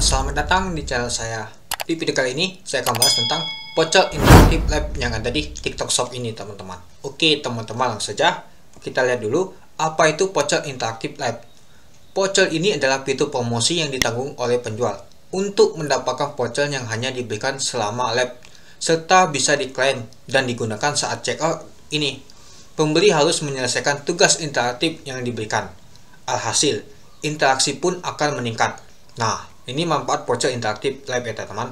Selamat datang di channel saya. Di video kali ini saya akan bahas tentang pocel interaktif lab yang ada di TikTok Shop ini, teman-teman. Oke, teman-teman, langsung saja kita lihat dulu apa itu pocel interaktif lab. Pocel ini adalah fitur promosi yang ditanggung oleh penjual untuk mendapatkan pocel yang hanya diberikan selama lab serta bisa diklaim dan digunakan saat checkout ini. Pembeli harus menyelesaikan tugas interaktif yang diberikan. Alhasil, interaksi pun akan meningkat. Nah, ini manfaat pocel interaktif live ya teman-teman.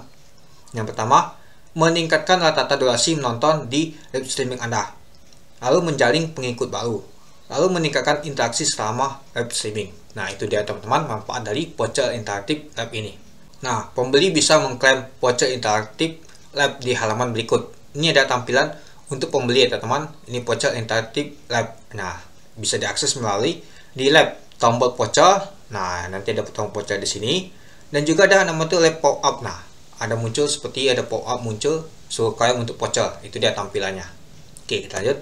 Yang pertama, meningkatkan rata-rata durasi menonton di live streaming Anda. Lalu menjaring pengikut baru. Lalu meningkatkan interaksi selama live streaming. Nah, itu dia teman-teman manfaat dari pocel interaktif live ini. Nah, pembeli bisa mengklaim pocel interaktif live di halaman berikut. Ini ada tampilan untuk pembeli ya teman-teman. Ini pocel interaktif live. Nah, bisa diakses melalui di live tombol pocel. Nah, nanti ada tombol pocel di sini. Dan juga ada nama itu live pop up. Nah, ada muncul seperti ada pop up muncul suruh klaim untuk pocel. Itu dia tampilannya. Oke, kita lanjut.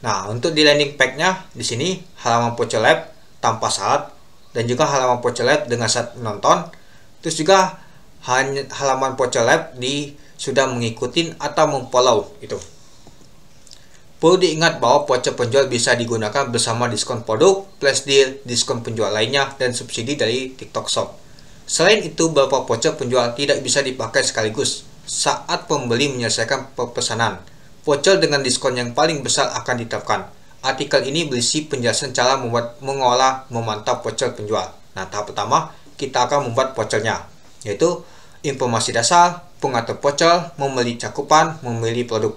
Nah, untuk di landing page-nya di sini halaman pocel live tanpa syarat dan juga halaman pocel live dengan syarat menonton. Terus juga halaman pocel live di sudah mengikuti atau memfollow itu. Perlu diingat bahwa pocel penjual bisa digunakan bersama diskon produk, flash deal, diskon penjual lainnya, dan subsidi dari TikTok Shop. Selain itu, beberapa pocel penjual tidak bisa dipakai sekaligus saat pembeli menyelesaikan pemesanan. Pocel dengan diskon yang paling besar akan diterapkan. Artikel ini berisi penjelasan cara mengolah, memantau pocel penjual. Nah, tahap pertama, kita akan membuat pocelnya, yaitu informasi dasar, pengatur pocel, memilih cakupan, memilih produk.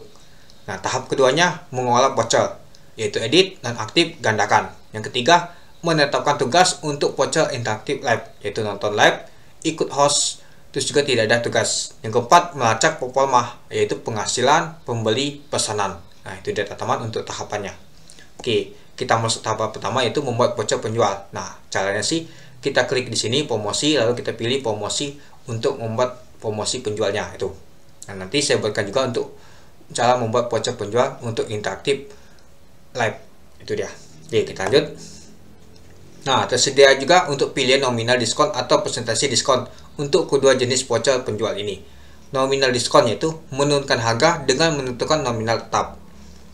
Nah, tahap keduanya, mengolah pocel, yaitu edit dan aktif gandakan. Yang ketiga, menetapkan tugas untuk pocel interaktif live, yaitu nonton live, ikut host, terus juga tidak ada tugas. Yang keempat, melacak performa, yaitu penghasilan pembeli pesanan. Nah, itu dia teman-teman untuk tahapannya. Oke, kita masuk tahap pertama, yaitu membuat pocel penjual. Nah, caranya sih kita klik di sini promosi, lalu kita pilih promosi untuk membuat promosi penjualnya itu. Nah, nanti saya buatkan juga untuk cara membuat pocel penjual untuk interaktif live. Itu dia. Oke, kita lanjut. Nah, tersedia juga untuk pilihan nominal diskon atau persentase diskon untuk kedua jenis pocel penjual ini. Nominal diskon yaitu menurunkan harga dengan menentukan nominal tetap.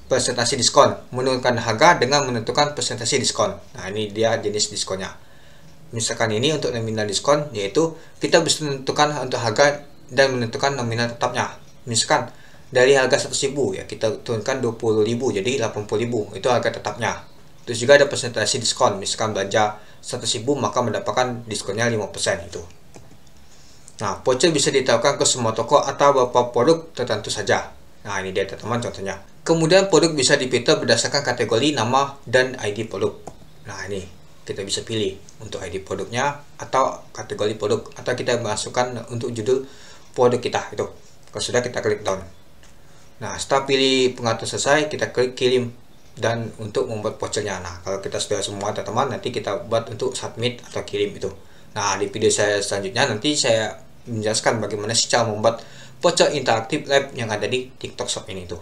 Persentase diskon menurunkan harga dengan menentukan persentase diskon. Nah, ini dia jenis diskonnya. Misalkan ini untuk nominal diskon yaitu kita bisa menentukan untuk harga dan menentukan nominal tetapnya. Misalkan dari harga 100.000 ya kita turunkan 20.000 jadi 80.000 itu harga tetapnya. Terus juga ada persentase diskon, misalkan belanja 100.000 maka mendapatkan diskonnya 5% itu. Nah, pocel bisa diterapkan ke semua toko atau beberapa produk tertentu saja. Nah, ini dia teman-teman contohnya. Kemudian produk bisa difilter berdasarkan kategori nama dan ID produk. Nah, ini kita bisa pilih untuk ID produknya atau kategori produk atau kita masukkan untuk judul produk kita itu. Kalau sudah kita klik down. Nah, setelah pilih pengatur selesai, kita klik kirim dan untuk membuat pocelnya. Nah, kalau kita sudah semua teman-teman, nanti kita buat untuk submit atau kirim itu. Nah, di video saya selanjutnya nanti saya menjelaskan bagaimana sih cara membuat pocel interaktif live yang ada di TikTok Shop ini tuh.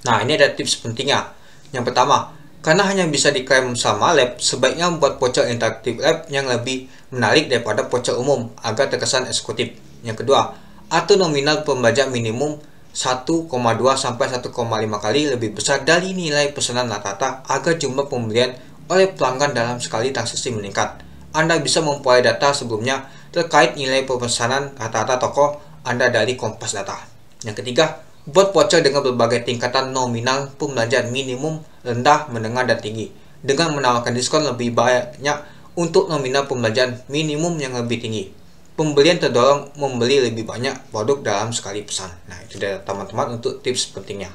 Nah, ini ada tips pentingnya. Yang pertama, karena hanya bisa diklaim sama live, sebaiknya membuat pocel interaktif live yang lebih menarik daripada pocel umum agar terkesan eksekutif. Yang kedua, atur nominal pembayaran minimum 1,2 sampai 1,5 kali lebih besar dari nilai pesanan rata-rata agar jumlah pembelian oleh pelanggan dalam sekali transaksi meningkat. Anda bisa memperoleh data sebelumnya terkait nilai pemesanan rata-rata toko Anda dari Kompas Data. Yang ketiga, buat pocel dengan berbagai tingkatan nominal pembelanjaan minimum, rendah, menengah, dan tinggi dengan menawarkan diskon lebih banyak untuk nominal pembelanjaan minimum yang lebih tinggi. Pembelian terdorong membeli lebih banyak produk dalam sekali pesan. Nah, itu dia teman-teman untuk tips pentingnya.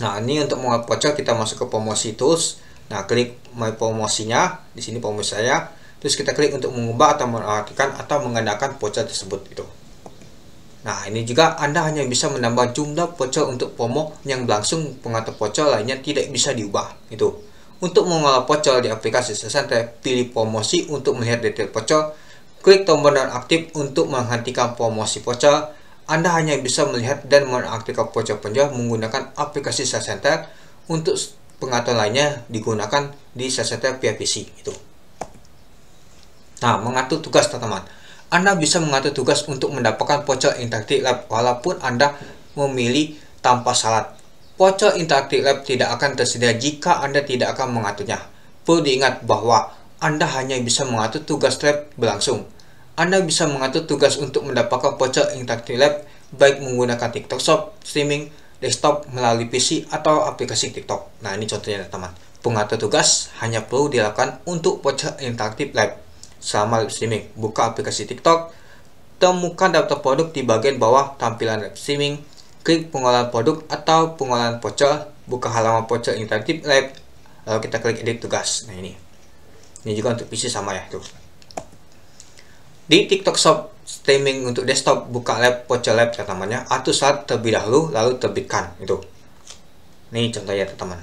Nah, ini untuk membuat pocel kita masuk ke promosi tools. Nah, klik my promosinya, di sini promosi saya. Terus kita klik untuk mengubah atau mengartikan atau menggandakan pocel tersebut itu. Nah, ini juga Anda hanya bisa menambah jumlah pocel untuk promo yang berlangsung, pengatur pocel lainnya tidak bisa diubah itu. Untuk mengolah pocel di aplikasi santai, pilih promosi untuk melihat detail pocel. Klik tombol nonaktif untuk menghentikan promosi pocel. Anda hanya bisa melihat dan menonaktifkan pocel penjual menggunakan aplikasi Sales Center. Untuk pengaturan lainnya digunakan di Sales Center via PC itu. Nah, mengatur tugas teman-teman. Anda bisa mengatur tugas untuk mendapatkan voucher Interactive Lab walaupun Anda memilih tanpa syarat. Voucher Interactive Lab tidak akan tersedia jika Anda tidak akan mengaturnya. Perlu diingat bahwa Anda hanya bisa mengatur tugas lab berlangsung. Anda bisa mengatur tugas untuk mendapatkan voucher Interactive Lab baik menggunakan TikTok Shop, streaming, desktop melalui PC atau aplikasi TikTok. Nah, ini contohnya teman. Pengatur tugas hanya perlu dilakukan untuk voucher Interactive Lab. Selama live streaming, buka aplikasi TikTok, temukan daftar produk di bagian bawah tampilan live streaming, klik pengolahan produk atau pengolahan voucher, buka halaman voucher Interactive Lab, lalu kita klik edit tugas. Nah, ini juga untuk PC sama ya tuh. Di TikTok Shop streaming untuk desktop, buka lab voucher lab namanya, atur syarat terlebih dahulu lalu terbitkan itu. Ini contohnya teman.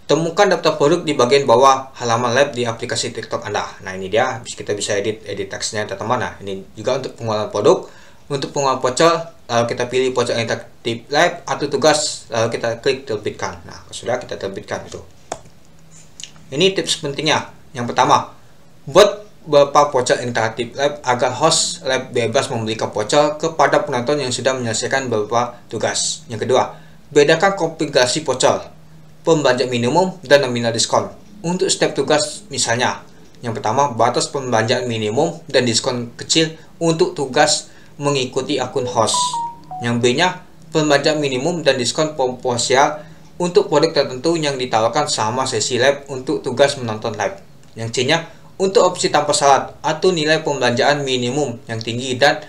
Temukan daftar produk di bagian bawah halaman lab di aplikasi TikTok Anda. Nah, ini dia, kita bisa edit teksnya teman-teman. Nah, ini juga untuk pengolahan produk. Untuk pengolahan voucher, lalu kita pilih voucher Interactive Lab atau tugas, lalu kita klik terbitkan. Nah, sudah kita terbitkan itu. Ini tips pentingnya. Yang pertama, buat beberapa voucher Interactive Lab agar host lab bebas memberikan voucher kepada penonton yang sudah menyelesaikan beberapa tugas. Yang kedua, bedakan konfigurasi voucher, pembelanja minimum dan nominal diskon untuk setiap tugas. Misalnya, yang pertama, batas pembelanjaan minimum dan diskon kecil untuk tugas mengikuti akun host. Yang B-nya, pembelanjaan minimum dan diskon proporsional untuk produk tertentu yang ditawarkan sama sesi lab untuk tugas menonton live. Yang C-nya, untuk opsi tanpa syarat atau nilai pembelanjaan minimum yang tinggi dan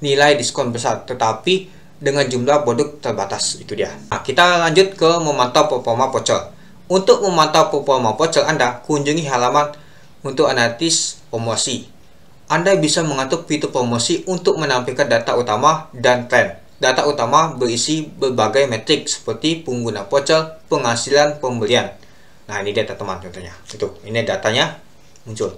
nilai diskon besar tetapi dengan jumlah produk terbatas. Itu dia. Nah, kita lanjut ke memantau performa voucher. Untuk memantau performa voucher Anda, kunjungi halaman untuk analisis promosi. Anda bisa mengatur fitur promosi untuk menampilkan data utama dan tren. Data utama berisi berbagai metrik seperti pengguna voucher, penghasilan, pembelian. Nah, ini data teman contohnya. Itu, ini datanya muncul.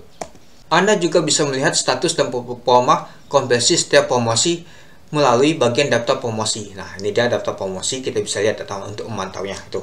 Anda juga bisa melihat status dan performa konversi setiap promosi melalui bagian daftar promosi. Nah, ini dia daftar promosi, kita bisa lihat data untuk memantaunya itu.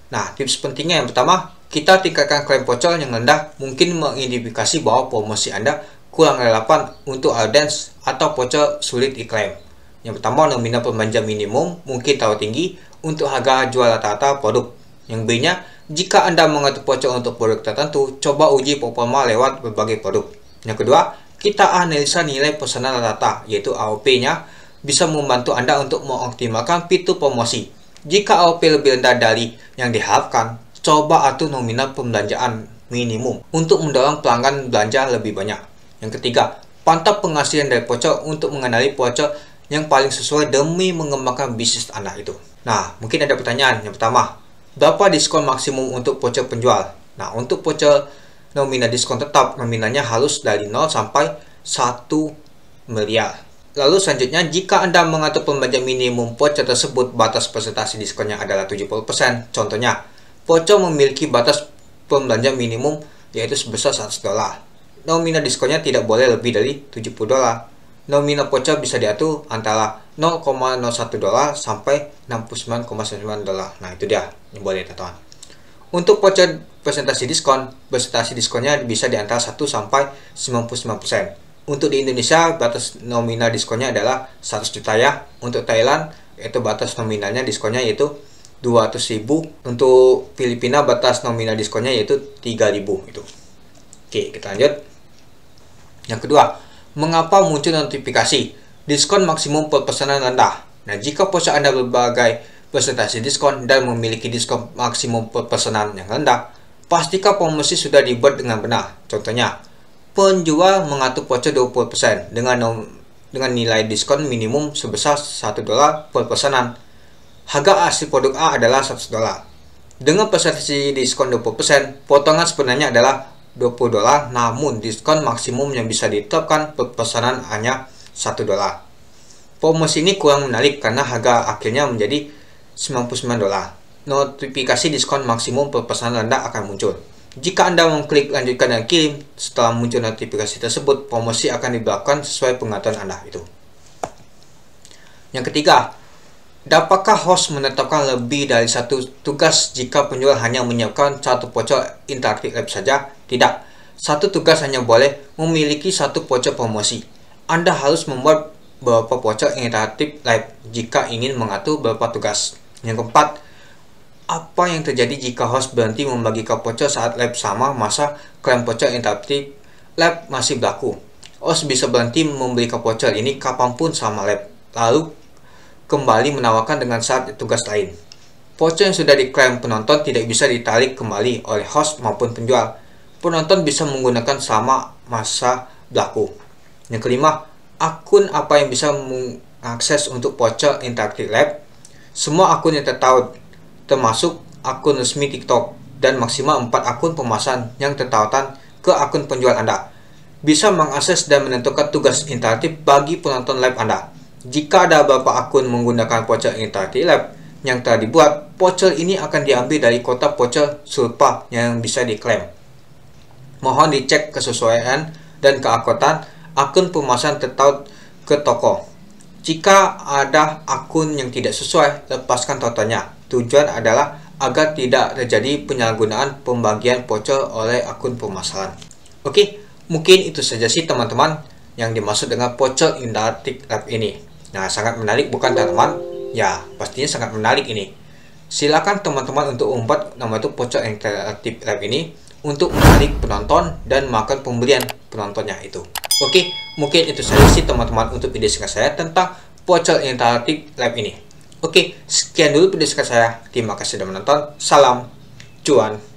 Nah, tips pentingnya yang pertama, kita tingkatkan klaim voucher yang rendah mungkin mengindikasi bahwa promosi Anda kurang relevan untuk audiens atau voucher sulit diklaim. Yang pertama, nominal pembelanja minimum mungkin terlalu tinggi untuk harga jual rata-rata produk. Yang B-nya, jika Anda mengatur voucher untuk produk tertentu, coba uji performa lewat berbagai produk. Yang kedua, kita analisa nilai pesanan rata, yaitu AOP-nya, bisa membantu Anda untuk mengoptimalkan fitur promosi. Jika AOP lebih rendah dari yang diharapkan, coba atur nominal pembelanjaan minimum untuk mendorong pelanggan belanja lebih banyak. Yang ketiga, pantau penghasilan dari voucher untuk mengenali voucher yang paling sesuai demi mengembangkan bisnis Anda itu. Nah, mungkin ada pertanyaan. Yang pertama, berapa diskon maksimum untuk voucher penjual? Nah, untuk voucher nominal diskon tetap, nominalnya harus dari 0 sampai 1 miliar. Lalu selanjutnya, jika Anda mengatur pembelanja minimum voucher tersebut, batas persentase diskonnya adalah 70%. Contohnya, voucher memiliki batas pembelanja minimum yaitu sebesar $100. Nominal diskonnya tidak boleh lebih dari $70. Nominal voucher bisa diatur antara $0,01 sampai $69,9. Nah, itu dia yang boleh teman. Untuk voucher presentasi diskonnya bisa di antara 1 sampai 99%. Untuk di Indonesia, batas nominal diskonnya adalah 100 juta ya. Untuk Thailand, yaitu batas nominalnya diskonnya yaitu 200.000. Untuk Filipina, batas nominal diskonnya yaitu 3.000 itu. Oke, kita lanjut. Yang kedua, mengapa muncul notifikasi diskon maksimum per pesanan rendah? Nah, jika voucher Anda berbagai presentasi diskon dan memiliki diskon maksimum per pesanan yang rendah, pastikan promosi sudah dibuat dengan benar. Contohnya, penjual mengatur voucher 20% dengan nilai diskon minimum sebesar $1 per pesanan. Harga asli produk A adalah $100. Dengan presentasi diskon 20%, potongan sebenarnya adalah $20, namun diskon maksimum yang bisa ditetapkan per pesanan hanya $1. Promosi ini kurang menarik karena harga akhirnya menjadi $99. Notifikasi diskon maksimum per pesanan Anda akan muncul. Jika Anda mengklik lanjutkan dan kirim, setelah muncul notifikasi tersebut, promosi akan diberlakukan sesuai pengaturan Anda itu. Yang ketiga, dapatkah host menetapkan lebih dari satu tugas jika penjual hanya menyiapkan satu voucher Interactive Lab saja? Tidak. Satu tugas hanya boleh memiliki satu voucher promosi. Anda harus membuat beberapa voucher interaktif live jika ingin mengatur beberapa tugas. Yang keempat, apa yang terjadi jika host berhenti membagikan voucher saat live sama masa klaim voucher interaktif live masih berlaku? Host bisa berhenti memberikan voucher ini kapanpun sama live, lalu kembali menawarkan dengan saat tugas lain. Voucher yang sudah diklaim penonton tidak bisa ditarik kembali oleh host maupun penjual. Penonton bisa menggunakan sama masa berlaku. Yang kelima, akun apa yang bisa mengakses untuk voucher interaktif live? Semua akun yang tertaut, termasuk akun resmi TikTok, dan maksimal 4 akun pemasaran yang tertautan ke akun penjual Anda, bisa mengakses dan menentukan tugas interaktif bagi penonton live Anda. Jika ada beberapa akun menggunakan voucher interaktif live yang telah dibuat, voucher ini akan diambil dari kotak voucher serupa yang bisa diklaim. Mohon dicek kesesuaian dan keakuratan akun pemasaran tertaut ke toko. Jika ada akun yang tidak sesuai, lepaskan tautannya. Tujuan adalah agar tidak terjadi penyalahgunaan pembagian voucher oleh akun pemasaran. Oke, mungkin itu saja sih teman-teman yang dimaksud dengan voucher interaktif live ini. Nah, sangat menarik bukan teman-teman? Ya, pastinya sangat menarik ini. Silakan teman-teman untuk membuat nama itu voucher interaktif live ini untuk menarik penonton dan makan pemberian penontonnya itu. Oke, mungkin itu saja sih teman-teman untuk video singkat saya tentang voucher interaktif live ini. Oke, sekian dulu video singkat saya. Terima kasih sudah menonton. Salam cuan.